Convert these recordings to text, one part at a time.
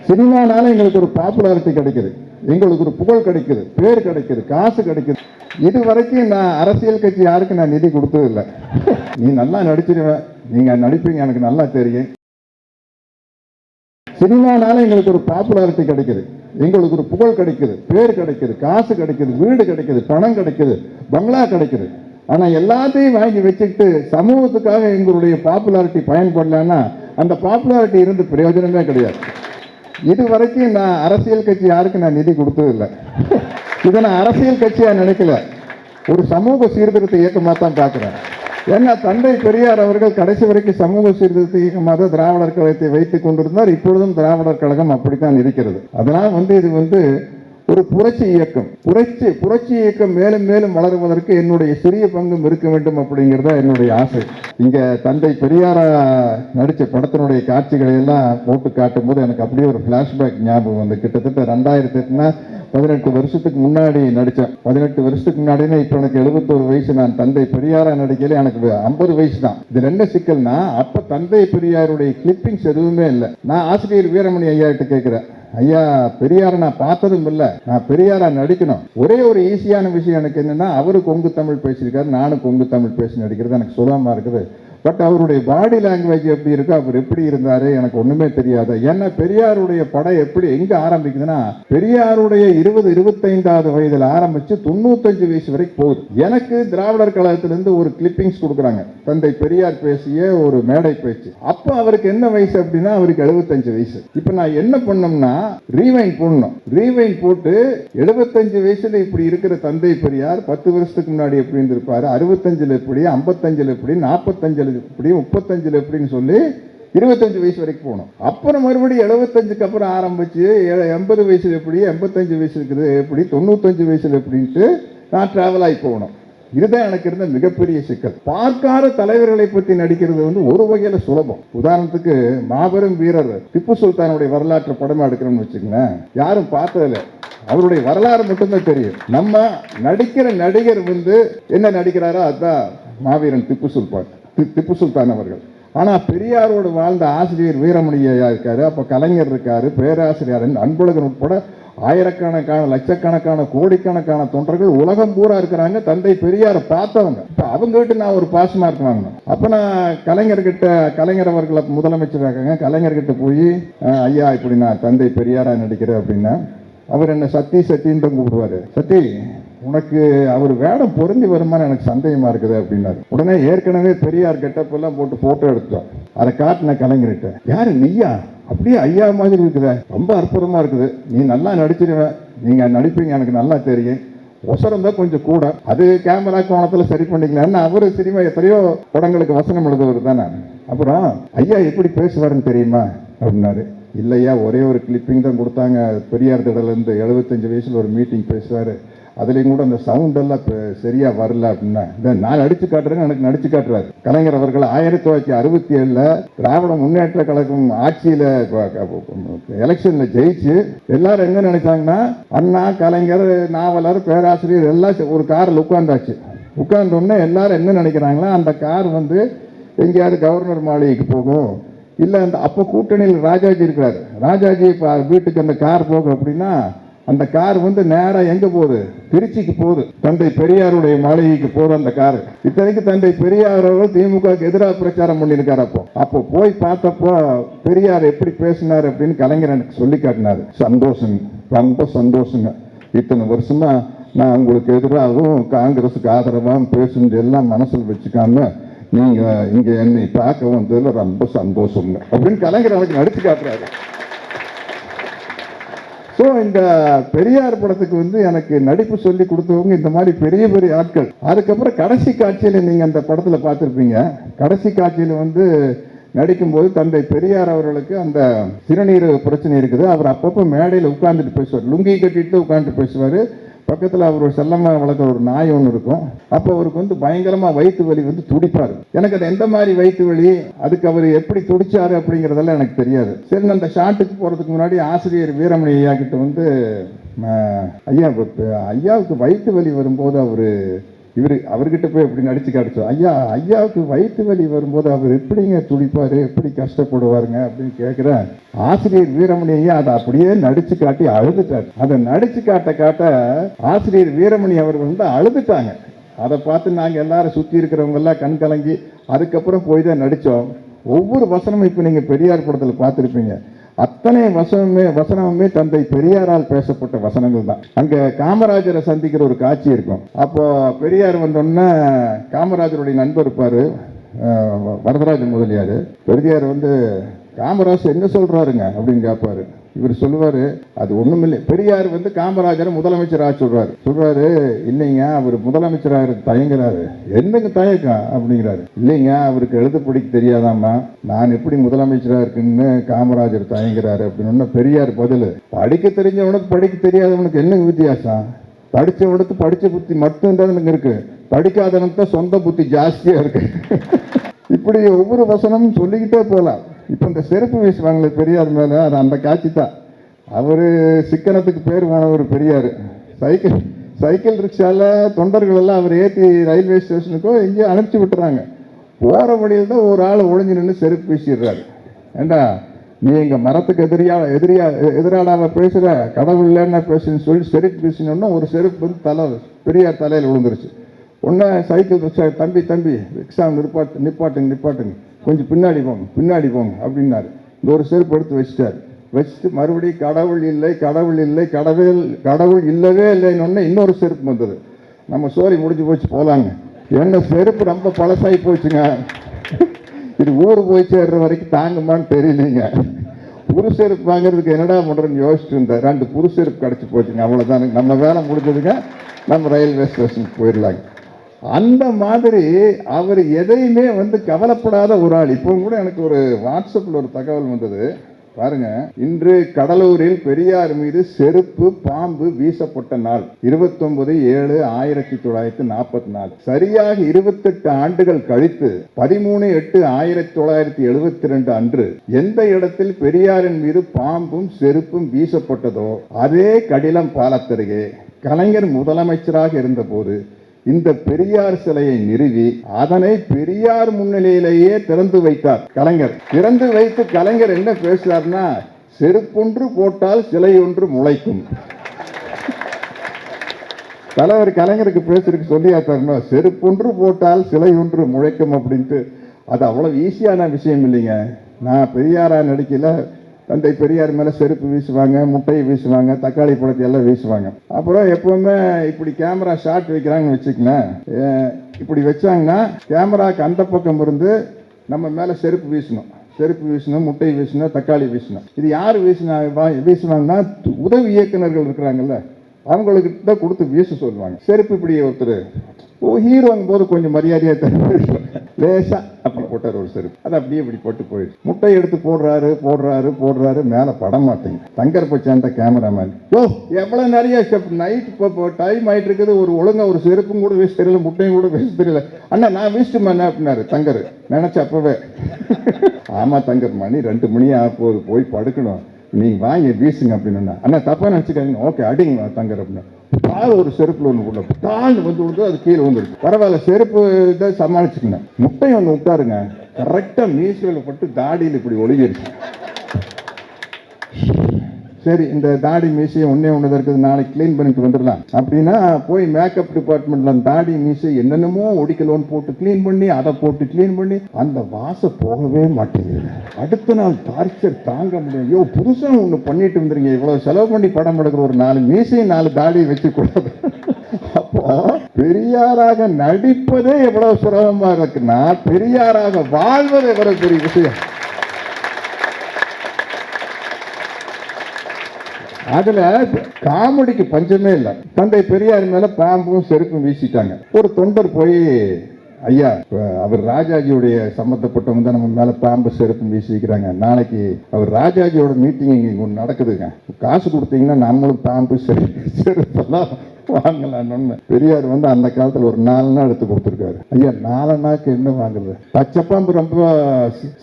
சினிமானால எங்களுக்கு ஒரு பாப்புலாரிட்டி கிடைக்குது, எங்களுக்கு ஒரு புகழ் கிடைக்குது, பேர் கிடைக்குது, காசு கிடைக்குது. இது வரைக்கும் நான் அரசியல் கட்சி யாருக்கு நான் நிதி கொடுத்தது இல்லை. நீ நல்லா நடிச்சிருவேன், நீங்க நடிப்பீங்க, எனக்கு நல்லா தெரியும். சினிமானால எங்களுக்கு ஒரு பாப்புலாரிட்டி கிடைக்குது, எங்களுக்கு ஒரு புகழ் கிடைக்குது, பேர் கிடைக்குது, காசு கிடைக்குது, வீடு கிடைக்குது, பணம் கிடைக்குது, பங்களா கிடைக்குது. ஆனா எல்லாத்தையும் வாங்கி வச்சுக்கிட்டு சமூகத்துக்காக எங்களுடைய பாப்புலாரிட்டி பயன்படலன்னா அந்த பாப்புலாரிட்டி இருந்து பிரயோஜனமே கிடையாது. இது வரைக்கும் நான் அரசியல் கட்சி யாருக்கு நான் நிதி கொடுத்தது இல்லை. இதை நான் அரசியல் கட்சியா நினைக்கல, ஒரு சமூக சீர்திருத்த இயக்கமாக தான் பார்க்கிறேன். ஏன்னா தந்தை பெரியார் அவர்கள் கடைசி வரைக்கும் சமூக சீர்திருத்த இயக்கமாக திராவிடர் கழகத்தை வைத்துக் கொண்டிருந்தார். இப்பொழுதும் திராவிடர் கழகம் அப்படித்தான் இருக்கிறது. அதனால் இது ஒரு புரட்சி இயக்கம். புரட்சி இயக்கம் மேலும் மேலும் வளருவதற்கு என்னுடைய சிறிய பங்கும் இருக்க வேண்டும் அப்படிங்கிறதா என்னுடைய ஆசை. இங்க தந்தை பெரியாரா நடிச்ச படத்தினுடைய காட்சிகளை எல்லாம் போட்டு காட்டும் போது எனக்கு அப்படியே ஒரு பிளாஷ்பேக் ஞாபகம் வந்து, கிட்டத்தட்ட 2008னா 18 வருஷத்துக்கு முன்னாடி நடித்தேன். 18 வருஷத்துக்கு முன்னாடினா இப்போ எனக்கு 71 வயசு. நான் தந்தை பெரியாரா நடிக்கல, எனக்கு 50 வயசு தான். இது என்ன சிக்கல்னா, அப்ப தந்தை பெரியாருடைய கிளிப்பிங்ஸ் எதுவுமே இல்லை. நான் ஆசிரியர் வீரமணி ஐயா கிட்ட கேட்கிறேன், ஐயா பெரியாரை நான் பார்த்ததும் இல்லை, நான் பெரியாரா நடிக்கணும். ஒரே ஒரு ஈஸியான விஷயம் எனக்கு என்னன்னா, அவரு கொங்கு தமிழ் பேசியிருக்காரு, நானும் கொங்கு தமிழ் பேசி நடிக்கிறது எனக்கு சுலபமா இருக்குது. பட் அவருடைய பாடி லாங்குவேஜ் எப்படி இருக்கு, அவர் எப்படி இருந்தாரு எனக்கு ஒண்ணுமே தெரியாது. ஏன்னா பெரியாருடைய படம் எப்படி எங்க ஆரம்பிக்குதுன்னா, பெரியாருடைய 20-25வது வயதில் ஆரம்பிச்சு 95 வயசு வரைக்கும் போகுது. எனக்கு திராவிடர் கழகத்திலிருந்து ஒரு கிளிப்பிங்ஸ் கொடுக்குறாங்க, தந்தை பெரியார் பேசிய ஒரு மேடை பேச்சு. அப்ப அவருக்கு என்ன வயசு அப்படின்னா, அவருக்கு 75 வயசு. இப்ப நான் என்ன பண்ணோம்னா ரீவைன் போடணும். ரீவைன் போட்டு 75 வயசுல இப்படி இருக்கிற தந்தை பெரியார் 10 வருஷத்துக்கு முன்னாடி எப்படி இருந்திருப்பாரு, 65ல எப்படி, 55ல எப்படி, 45ல எப்படி, 35ல எப்படின்னு சொல்லி 25 வயசு வரைக்கும் போகணும். அப்புறம் மறுபடியும் 75க்கு அப்புறம் ஆரம்பிச்சு 80 வயசுல எப்படி, 85 வயசு இருக்குது எப்படி, 95 வயசுல எப்படின்ட்டு நான் டிராவல் ஆகி போகணும். இதுதான் எனக்கு இருந்த மிகப்பெரிய சிக்கல். பார்க்காத தலைவர்களை பற்றி நடிக்கிறது ஒரு வகையில சுலபம். உதாரணத்துக்கு மாபெரும் வீரர் திப்பு சுல்தானுடைய வரலாற்று படமா எடுக்கிறோம்னு வச்சுக்கோங்களேன், யாரும் பார்த்ததில்லை, அவருடைய வரலாறு மட்டும்தான் தெரியும். நம்ம நடிக்கிற நடிகர் என்ன நடிக்கிறாரோ அதுதான் மாவீரன் திப்பு சுல்தான் அவர்கள். ஆனா பெரியாரோடு வாழ்ந்த ஆசிரியர் வீரமணி ஐயா இருக்காரு, அப்ப கலைஞர் இருக்காரு, பேராசிரியர் அன்பழகன் உட்பட ஆயிரக்கணக்கான, லட்சக்கணக்கான, கோடிக்கணக்கான தொண்டர்கள் உலகம் பூரா இருக்கிறாங்க. தந்தை பெரியாரை பார்த்தவங்க. இப்ப அவங்க கிட்ட நான் ஒரு பாஸ் மார்க் வாங்கணும். அப்ப நான் கலைஞர் அவர்களை முதலமைச்சர் இருக்காங்க, கலைஞர்கிட்ட போய் ஐயா இப்படி நான் தந்தை பெரியாரா நடிக்கிறேன் அப்படின்னா, அவர் என்ன சத்தின்னு கூப்பிடுவாரு. சத்தி, உனக்கு அவர் வேடம் பொருந்தி வருமானு எனக்கு சந்தேகமா இருக்குது அப்படின்னாரு. உடனே ஏற்கனவே பெரியார் கெட்டப் எல்லாம் போட்டு போட்டோ எடுத்தோம். அதை காட்டின கலைஞர்கிட்ட, யாரு நீயா, அப்படியே ஐயா மாதிரி இருக்குத, ரொம்ப அற்புதமா இருக்குது, நீ நல்லா நடிச்சிருவேன், நீங்க நடிப்பீங்க எனக்கு நல்லா தெரியும், ஒசரம் தான் கொஞ்சம் கூட, அது கேமரா கோணத்துல சரி பண்ணிக்கலான்னு. அவரு சினிமா எத்தனையோ படங்களுக்கு வசனம் எழுதுவது தானே. அப்புறம் ஐயா எப்படி பேசுவாருன்னு தெரியுமா அப்படின்னாரு. இல்லையா, ஒரே ஒரு கிளிப்பிங் தான் கொடுத்தாங்க பெரியார் திடலேருந்து, 75 வயசுல ஒரு மீட்டிங் பேசுவாரு, அதுலேயும் கூட அந்த சவுண்ட் எல்லாம் சரியா வரல அப்படின்னா, நான் நடிச்சு காட்டுறேன்னு எனக்கு நடிச்சு காட்டுறாரு. கலைஞர் அவர்கள் 1967 திராவிட முன்னேற்ற கழகம் ஆட்சியில எலெக்ஷன்ல ஜெயிச்சு எல்லாரும் எங்க நினைச்சாங்கன்னா, அண்ணா, கலைஞர், நாவலர், பேராசிரியர் எல்லாம் ஒரு காரில் உட்கார்ந்தாச்சு. உட்கார்ந்தோடனே எல்லாரும் என்ன நினைக்கிறாங்களா, அந்த கார் எங்கேயாவது கவர்னர் மாளிகைக்கு போகும், இல்லை அந்த அப்போ கூட்டணியில் ராஜாஜி இருக்கிறாரு, ராஜாஜி வீட்டுக்கு அந்த கார் போகும் அப்படின்னா, அந்த கார் நேராக எங்க போகுது, திருச்சிக்கு போகுது, தந்தை பெரியாருடைய மாளிகைக்கு போகுது அந்த கார். இத்தனைக்கு தந்தை பெரியார் அவர்கள் திமுகவுக்கு எதிராக பிரச்சாரம் பண்ணியிருக்காரு. அப்போ போய் பார்த்தப்போ பெரியார் எப்படி பேசினார் அப்படின்னு கலைஞர் எனக்கு சொல்லி காட்டினாரு. சந்தோஷம், ரொம்ப சந்தோஷங்க. இத்தனை வருஷமா நான் உங்களுக்கு எதிராகவும் காங்கிரஸுக்கு ஆதரவாகவும் பேசுனது எல்லாம் மனசில் வச்சுக்காம நீங்க இங்க என்னை பார்க்க வந்ததுல ரொம்ப சந்தோஷங்க அப்படின்னு கலைஞர் எனக்கு நடிச்சு காட்டுறாரு. ஸோ இந்த பெரியார் படத்துக்கு எனக்கு நடிப்பு சொல்லி கொடுத்தவங்க இந்த மாதிரி பெரிய பெரிய ஆட்கள். அதுக்கப்புறம் கடைசி காட்சியில நீங்க அந்த படத்துல பார்த்துருப்பீங்க. கடைசி காட்சியில நடிக்கும்போது தந்தை பெரியார் அவர்களுக்கு அந்த சிறுநீரக பிரச்சனை இருக்குது. அவர் அப்பப்போ மேடையில் உட்கார்ந்துட்டு பேசுவார், லுங்கி கட்டிட்டு உட்காந்துட்டு பேசுவார். பக்கத்தில் அவர் செல்லமாக வளர்க்குற ஒரு நாய் ஒன்று இருக்கும். அப்போ அவருக்கு பயங்கரமாக வயிற்று வலி துடிப்பார். எனக்கு அது எந்த மாதிரி வயிற்று வலி, அதுக்கு அவர் எப்படி துடிச்சாரு அப்படிங்கிறதெல்லாம் எனக்கு தெரியாது. சரி, அந்த ஷாட்டுக்கு போகிறதுக்கு முன்னாடி ஆசிரியர் வீரமணி ஐயா கிட்ட ஐயாவுக்கு வயிற்று வலி வரும்போது அவர் அவர்கிட்ட போய் எப்படி நடிச்சு காட்டுச்சோம். ஐயாவுக்கு வயிற்று வலி வரும்போது அவர் எப்படிங்க துடிப்பாரு, எப்படி கஷ்டப்படுவாருங்க அப்படின்னு கேட்குறேன். ஆசிரியர் வீரமணி ஐயா அதை அப்படியே நடிச்சு காட்டி அழுதுட்டார். அதை நடிச்சு காட்ட ஆசிரியர் வீரமணி அவர்கள் வந்து அழுதுட்டாங்க. அதை பார்த்து நாங்கள் எல்லாரும் சுற்றி இருக்கிறவங்க எல்லாம் கண் கலங்கி அதுக்கப்புறம் போய் தான் நடித்தோம். ஒவ்வொரு வசனமும் இப்போ நீங்கள் பெரியார் படத்தில் பார்த்துருப்பீங்க. அத்தனை வசனமுமே தந்தை பெரியாரால் பேசப்பட்ட வசனங்கள் தான். அங்கே காமராஜரை சந்திக்கிற ஒரு காட்சி இருக்கும். அப்போ பெரியார் வந்தோடனே காமராஜருடைய நண்பர் இருப்பார், வரதராஜ முதலியார். பெரியார் வந்து காமராஜ் என்ன சொல்றாருங்க அப்படின்னு கேட்பாரு. இவர் சொல்லுவாரு, அது ஒண்ணுமில்லை. பெரியார் வந்து காமராஜரை முதலமைச்சராக சொல்றாரு. இல்லைங்க, அவர் முதலமைச்சராக தயங்குறாரு. என்னங்க தயக்கம் அப்படிங்கிறாரு. இல்லைங்க, அவருக்கு எழுத படிக்க தெரியாதாமா, நான் எப்படி முதலமைச்சராக இருக்குன்னு காமராஜர் தயங்குறாரு அப்படின்னு. பெரியார் பதில், படிக்க தெரிஞ்சவனுக்கு படிக்க தெரியாதவனுக்கு என்னங்க வித்தியாசம்? படிச்சவனுக்கு படிச்ச புத்தி மட்டும்தான் இருக்கு, படிக்காதவனுக்கு தான் சொந்த புத்தி ஜாஸ்தியா இருக்கு. இப்படி ஒவ்வொரு வசனமும் சொல்லிக்கிட்டே போகலாம். இப்போ இந்த செருப்பு வீசுவாங்களே பெரியார் மேலே, அது அந்த காட்சி தான். அவர் சிக்கனத்துக்கு பேர் போனவர் பெரியார். சைக்கிள் ரிக்ஷாவில் தொண்டர்கள் எல்லாம் அவர் ஏற்றி ரயில்வே ஸ்டேஷனுக்கோ எங்கேயோ அனுப்பிச்சி விட்டுறாங்க. போகிற வழியில் தான் ஒரு ஆள் ஒழிஞ்சு நின்று செருப்பு வீசிடுறாரு. ஏண்டா நீ எங்கள் மரத்துக்கு எதிராடாவை பேசுகிற, கடவுள் இல்லைன்னா பேசுன்னு சொல்லி செருப்பு வீசினோன்னா ஒரு செருப்பு வந்து பெரியார் தலையில் விழுந்துருச்சு. ஒன்றா சைக்கிள் ரிக்ஷா, தம்பி ரிக்ஷா நிப்பாட்டுங்க, கொஞ்சம் பின்னாடி போங்க அப்படின்னாரு. இந்த ஒரு செருப்பு எடுத்து வச்சுட்டு மறுபடியும் கடவுள் இல்லவே இல்லைன்னு இன்னொரு செருப்பு வந்தது. நம்ம சோரி முடிஞ்சு போச்சு போலாங்க. என்ன செருப்பு ரொம்ப பழசாகி போச்சுங்க, இது ஊர் போய் சேர்ற வரைக்கும் தாங்குமான்னு தெரியலீங்க. புது செருப்பு வாங்குறதுக்கு என்னடா பண்ணுறேன்னு யோசிச்சுட்டு இருந்தேன். 2 புது செருப்பு கிடச்சி போச்சுங்க. அவ்வளோதானுங்க, நம்ம வேலை முடிஞ்சதுங்க, நம்ம ரயில்வே ஸ்டேஷனுக்கு போயிடலாங்க. அந்த மாதிரி அவர் எதையுமே வந்து கவலைப்படாத ஒரு ஆள். இப்போ கூட எனக்கு ஒரு வாட்ஸ்அப்பில் ஒரு தகவல் வந்தது பாருங்க. இன்று கடலூரில் பெரியார் மீது செருப்பு பாம்பு வீசப்பட்ட நாள் 29/7/1944. சரியாக 28 ஆண்டுகள் கழித்து 13/8/1972 அன்று எந்த இடத்தில் பெரியாரின் மீது பாம்பும் செருப்பும் வீசப்பட்டதோ அதே கடிலம் பாலத்தருகே கலைஞர் முதலமைச்சராக இருந்தபோது இந்த பெரியார் சிலையை நிறுவி அதனை பெரியார் முன்னிலையிலேயே திறந்து வைத்தார் கலைஞர். திறந்து வைத்து கலைஞர் என்ன பேசுறாருன்னா, செருப்பொன்று போட்டால் சிலை ஒன்று முளைக்கும். தலைவர் கலைஞருக்கு பேசுறதுக்கு சொல்லியாத்தாருன்னா, செருப்பொன்று போட்டால் சிலை ஒன்று முளைக்கும் அப்படின்ட்டு. அது அவ்வளவு ஈஸியான விஷயம் இல்லைங்க. நான் பெரியாரா நடிக்கல, தந்தை பெரியார் மேலே செருப்பு வீசுவாங்க, முட்டையை வீசுவாங்க, தக்காளி பழத்தை எல்லாம் வீசுவாங்க. அப்புறம் எப்பவுமே இப்படி கேமரா ஷாட் வைக்கிறாங்கன்னு வச்சுக்கங்களேன், இப்படி வச்சாங்கன்னா கேமராக்கு அந்த பக்கம் இருந்து நம்ம மேலே செருப்பு வீசணும், முட்டை வீசணும், தக்காளி வீசணும். இது யார் வீசுவாங்கன்னா உதவி இயக்குநர்கள் இருக்கிறாங்கல்ல, அவங்களுக்கு தான் கொடுத்து வீச சொல்லுவாங்க. செருப்பு இப்படி ஒருத்தர் ஹீரோங்க போது கொஞ்சம் மரியாதையாக தருவார், லேசா அப்படி போட்டார் ஒரு செருப்பு, அது அப்படியே இப்படி போட்டு போயிடுச்சு. முட்டை எடுத்து போடுறாரு மேலே பட மாட்டேங்க. தங்கர்ப சேர்ந்த கேமராமேன், எவ்வளோ நிறைய நைட் இப்போ டைம் ஆகிட்டு இருக்குது, ஒரு ஒழுங்கா ஒரு செருப்பும் கூட வீச தெரியல, முட்டையும் கூட வீச தெரியல. அண்ணா நான் வீசிட்டுமா என்ன அப்படின்னாரு தங்கர். நினைச்ச அப்பவே ஆமா தங்கர், மணி 2 மணி ஆக போகுது, போய் படுக்கணும், நீங்க வாங்கி வீசுங்க அப்படின்னு. அண்ணா தப்பா நினைச்சுக்காங்க, ஓகே அடிங்க தங்கர் அப்படின்னா. ஒரு செருப்புல ஒன்று உள்ள தாழ்ந்து வந்து அது கீழே வந்துருக்கு. பரவாயில்ல, செருப்பு இதை சமாளிச்சுக்கணும். முட்டை ஒன்று விட்டாருங்க, கரெக்டா மீசையில் பட்டு தாடியில் இப்படி ஒழுகிருச்சு. சரி, இந்த தாடி மீசையை ஒன்னே ஒன்று இருக்குது, நாளைக்கு கிளீன் பண்ணிட்டு வந்துடலாம் அப்படின்னா போய் மேக்கப் டிபார்ட்மெண்ட்ல அந்த தாடி மீசை என்னென்னமோ ஒடிக்கலோன்னு போட்டு கிளீன் பண்ணி, அதை போட்டு கிளீன் பண்ணி, அந்த வாசம் போகவே மாட்டேங்குது. அடுத்த நாள் டார்ச்சர் தாங்க முடியும். ஐயோ, புதுசா ஒன்று பண்ணிட்டு வந்துருங்க, இவ்வளவு செலவு பண்ணி படம் எடுக்கிற ஒரு 4 மீசையும் 4 தாடியை வச்சு கூடாது. அப்போ பெரியாராக நடிப்பதே எவ்வளவு சிரமமா இருக்குன்னா, பெரியாராக வாழ்வது எவ்வளவு பெரிய விஷயம். அதுல காமெடிக்கு பஞ்சமே இல்லை. தந்தை பெரியார் மேல பாம்பும் செருப்பும் வீசிட்டாங்க. ஒரு தொண்டர் போய், ஐயா அவர் ராஜாஜியுடைய சம்பந்தப்பட்டவங்க தான் நம்ம மேல பாம்பு செருப்பும் வீசிக்கிறாங்க, நாளைக்கு அவர் ராஜாஜியோட மீட்டிங் இங்க ஒன்று நடக்குதுங்க, காசு கொடுத்தீங்கன்னா நம்மளும் பாம்பு செருப்பெல்லாம் வாங்கலான்னு பெரியார் வந்து அந்த காலத்துல ஒரு 4 நாள் எடுத்து கொடுத்துருக்காரு. ஐயா 4 நாளுக்கு என்ன வாங்குறது? பச்சை பாம்பு ரொம்ப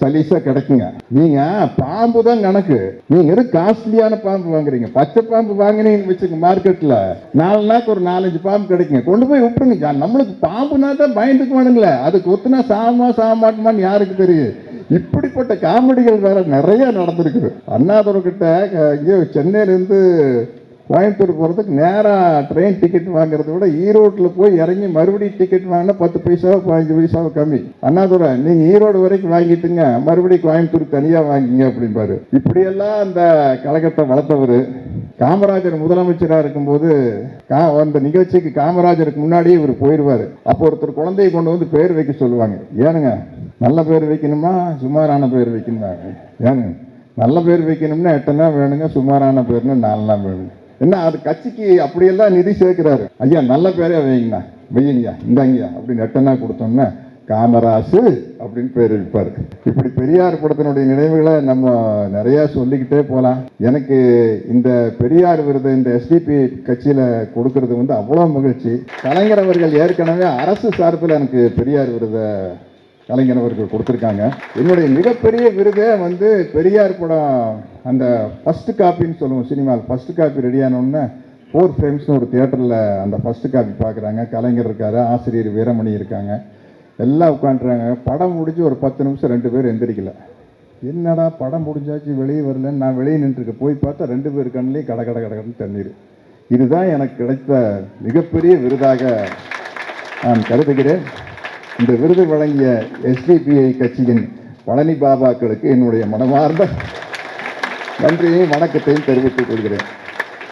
சலீசா கிடைக்குங்க. நீங்க பாம்பு தான் கணக்கு. நீங்க காஸ்ட்லியான பாம்பு வாங்குறீங்க. பச்சை பாம்பு வாங்கினீங்கன்னு வச்சுக்க மார்க்கெட்ல 4 நாளுக்கு ஒரு 4-5 பாம்பு கிடைக்குங்க. கொண்டு போய் விட்டுருங்க. நம்மளுக்கு பாம்புனா தான் பயந்துக்கு வேணுங்களே, அதுக்கு ஒத்துனா சாக மாட்டோமான்னு யாருக்கு தெரியும்? இப்படிப்பட்ட காமெடிகள் வேற நிறைய நடந்திருக்கு. அண்ணாதுரை கிட்ட இங்கே சென்னையிலேருந்து கோயம்புத்தூர் போகிறதுக்கு நேராக ட்ரெயின் டிக்கெட் வாங்குறத விட ஈரோட்டில் போய் இறங்கி மறுபடியும் டிக்கெட் வாங்கினா 10 பைசாவோ 15 பைசாவோ கம்மி. அண்ணாதுரை நீங்கள் ஈரோடு வரைக்கும் வாங்கிட்டுங்க, மறுபடியும் கோயம்புத்தூர் தனியாக வாங்கிங்க அப்படின்பாரு. இப்படியெல்லாம் அந்த கழகத்தை வளர்த்தவர். காமராஜர் முதலமைச்சராக இருக்கும்போது அந்த நிகழ்ச்சிக்கு காமராஜருக்கு முன்னாடியே இவர் போயிடுவார். அப்போ ஒருத்தர் குழந்தையை கொண்டு வந்து பேர் வைக்க சொல்லுவாங்க. ஏனுங்க நல்ல பேர் வைக்கணுமா சுமாரான பேர் வைக்கணுமா? ஏனுங்க நல்ல பேர் வைக்கணும்னா 8 நாள் வேணுங்க, சுமாரான பேர்னா 4 நாள் வேணுங்க. என்ன அது கட்சிக்கு அப்படியெல்லாம் நிதி சேர்க்கிறாரு. ஐயா நல்ல பேரே வைங்கண்ணா, வெய்யங்கய்யா இந்தாங்கய்யா அப்படின்னு 8 நாள் கொடுத்தோம்னா காமராசு அப்படின்னு பேர் வைப்பார். இப்படி பெரியார் படத்தினுடைய நினைவுகளை நம்ம நிறைய சொல்லிக்கிட்டே போகலாம். எனக்கு இந்த பெரியார் விருது இந்த எஸ்டிபி கட்சியில் கொடுக்கறது வந்து அவ்வளோ மகிழ்ச்சி. கலைஞர் அவர்கள் ஏற்கனவே அரசு சார்பில் எனக்கு பெரியார் விருதை கலைஞர் அவர்கள் கொடுத்துருக்காங்க. என்னுடைய மிகப்பெரிய விருதே வந்து பெரியார் படம் அந்த ஃபர்ஸ்ட் காப்பின்னு சொல்லுவோம். சினிமாவில் ஃபர்ஸ்ட் காப்பி ரெடியானோடனே 4 ஃப்ரேம்ஸ்னு ஒரு தியேட்டரில் அந்த ஃபர்ஸ்ட் காப்பி பார்க்குறாங்க. கலைஞர் இருக்காரு, ஆசிரியர் வீரமணி இருக்காங்க, எல்லாம் உட்காந்துறாங்க. படம் முடிஞ்சு ஒரு 10 நிமிஷம் 2 பேர் எந்திரிக்கல. என்னடா படம் முடிஞ்சாச்சு வெளியே வரலன்னு நான் வெளியே நின்றுருக்கேன். போய் பார்த்தா 2 பேர் கண்ணிலேயே கடன்னு தண்ணீர். இதுதான் எனக்கு கிடைத்த மிகப்பெரிய விருதாக நான் கருதுகிறேன். இந்த விருது வழங்கிய எஸ்டிபிஐ கட்சியின் பழனி பாபாக்களுக்கு என்னுடைய மனமார்ந்த நன்றியையும் வணக்கத்தையும் தெரிவித்துக் கொள்கிறேன்.